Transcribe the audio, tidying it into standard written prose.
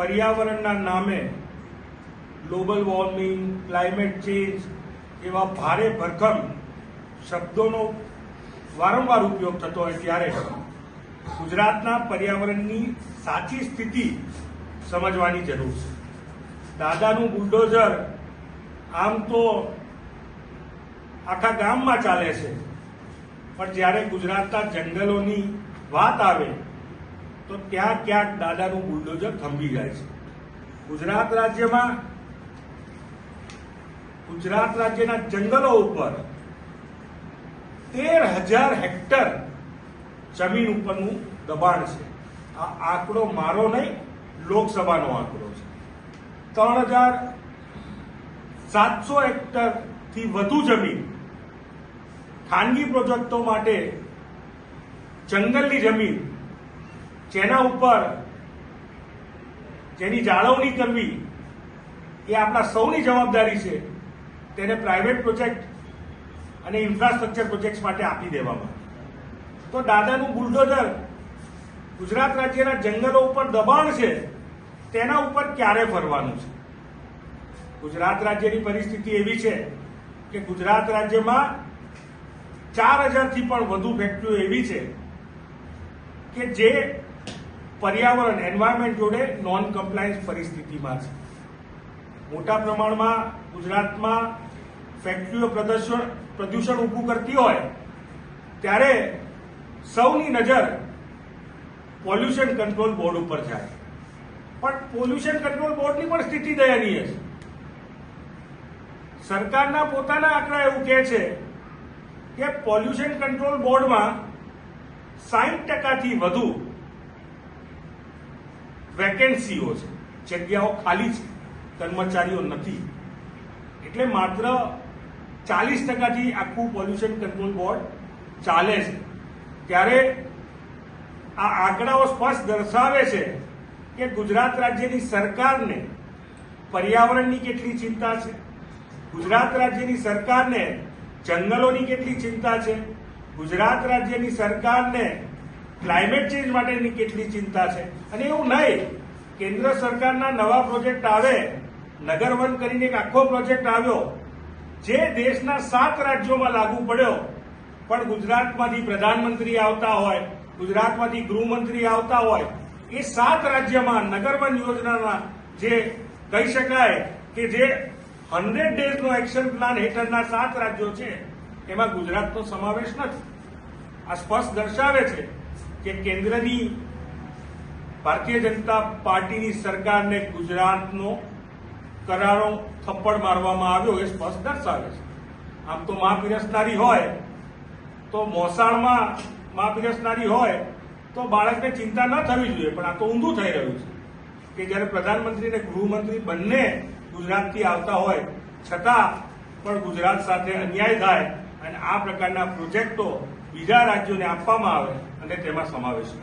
પર્યાવરણના નામે global warming, climate change એવા ભારે ભરખમ શબ્દોનો વારંવાર ઉપયોગ થતો હોય ત્યારે ગુજરાતના પર્યાવરણની સાચી સ્થિતિ સમજવાની જરૂર છે. દાદાનું બુલડોઝર આમ તો આખા ગામમાં ચાલે છે, પણ જ્યારે ગુજરાતના જંગલોની વાત આવે તો ત્યાં ક્યાંક દાદાનું બુલડોઝર થંભી જાય છે. ગુજરાત રાજ્યના જંગલો ઉપર 13,000 હેક્ટર જમીન ઉપરનું દબાણ છે. આ આંકડો મારો નહીં, લોકસભાનો આંકડો છે. 3,700 હેક્ટરથી વધુ જમીન ખાનગી પ્રોજેક્ટો માટે જંગલની જમીન જેના ઉપર જેની જાળવણી કરવી એ આપણા સૌની જવાબદારી છે, તેને પ્રાઇવેટ પ્રોજેક્ટ અને ઇન્ફ્રાસ્ટ્રક્ચર પ્રોજેક્ટ માટે આપી દેવામાં. તો દાદાનું બુલડોઝર ગુજરાત રાજ્યના જંગલો ઉપર દબાણ છે, તેના ઉપર ક્યારે ફરવાનું છે? ગુજરાત રાજ્યની પરિસ્થિતિ એવી છે કે ગુજરાત રાજ્યમાં 4,000થી પણ વધુ ફેક્ટરીઓ એવી છે કે જે પર્યાવરણ એન્વાયરમેન્ટ જોડે નોન કમ્પ્લાયન્સ પરિસ્થિતિમાં છે. મોટા પ્રમાણમાં ગુજરાતમાં ફેક્ટરીઓ પ્રદૂષણ ઊભું કરતી હોય ત્યારે સૌની નજર પોલ્યુશન કંટ્રોલ બોર્ડ ઉપર જાય, પણ પોલ્યુશન કંટ્રોલ બોર્ડની પણ સ્થિતિ દયનીય છે. સરકારના પોતાના આંકડા એવું કહે છે કે પોલ્યુશન કંટ્રોલ બોર્ડમાં 60%થી વધુ વેકેન્સીઓ છે, જગ્યાઓ ખાલી છે, કર્મચારીઓ નથી. એટલે માત્ર 40%થી આખું પોલ્યુશન કંટ્રોલ બોર્ડ ચાલે છે. ત્યારે આ આંકડાઓ સ્પષ્ટ દર્શાવે છે કે ગુજરાત રાજ્યની સરકારને પર્યાવરણની કેટલી ચિંતા છે, ગુજરાત રાજ્યની સરકારને જંગલોની કેટલી ચિંતા છે, ગુજરાત રાજ્યની સરકારને ક્લાઇમેટ ચેન્જ માટેની કેટલી ચિંતા છે. અને એવું નહીં, કેન્દ્ર સરકારના નવા પ્રોજેક્ટ આવે, નગરવન કરીને એક આખો પ્રોજેક્ટ આવ્યો જે દેશના 7 રાજ્યોમાં લાગુ પડ્યો, પણ ગુજરાતમાંથી પ્રધાનમંત્રી આવતા હોય, ગુજરાતમાંથી ગૃહમંત્રી આવતા હોય, એ 7 રાજ્યમાં નગરવન યોજનાના જે કહી શકાય કે જે 100 ડેઝનો એક્શન પ્લાન હેઠળના 7 રાજ્યો છે એમાં ગુજરાતનો સમાવેશ નથી. આ સ્પષ્ટ દર્શાવે છે કે કેન્દ્રની ભારતીય જનતા પાર્ટીની સરકારને ગુજરાતનો કરારો થપ્પડ મારવામાં આવ્યો એ સ્પષ્ટ દર્શાવે છે. આમ તો મા પીરસનારી હોય તો મોસાળમાં મા પીરસનારી હોય તો બાળકને ચિંતા ન થવી જોઈએ, પણ આ તો ઊંધું થઈ રહ્યું છે કે જ્યારે પ્રધાનમંત્રી અને ગૃહમંત્રી બંને ગુજરાતથી આવતા હોય છતાં પણ ગુજરાત સાથે અન્યાય થાય અને આ પ્રકારના પ્રોજેક્ટો બીજા રાજ્યોને આપવામાં આવે અને તેમાં સમાવેશ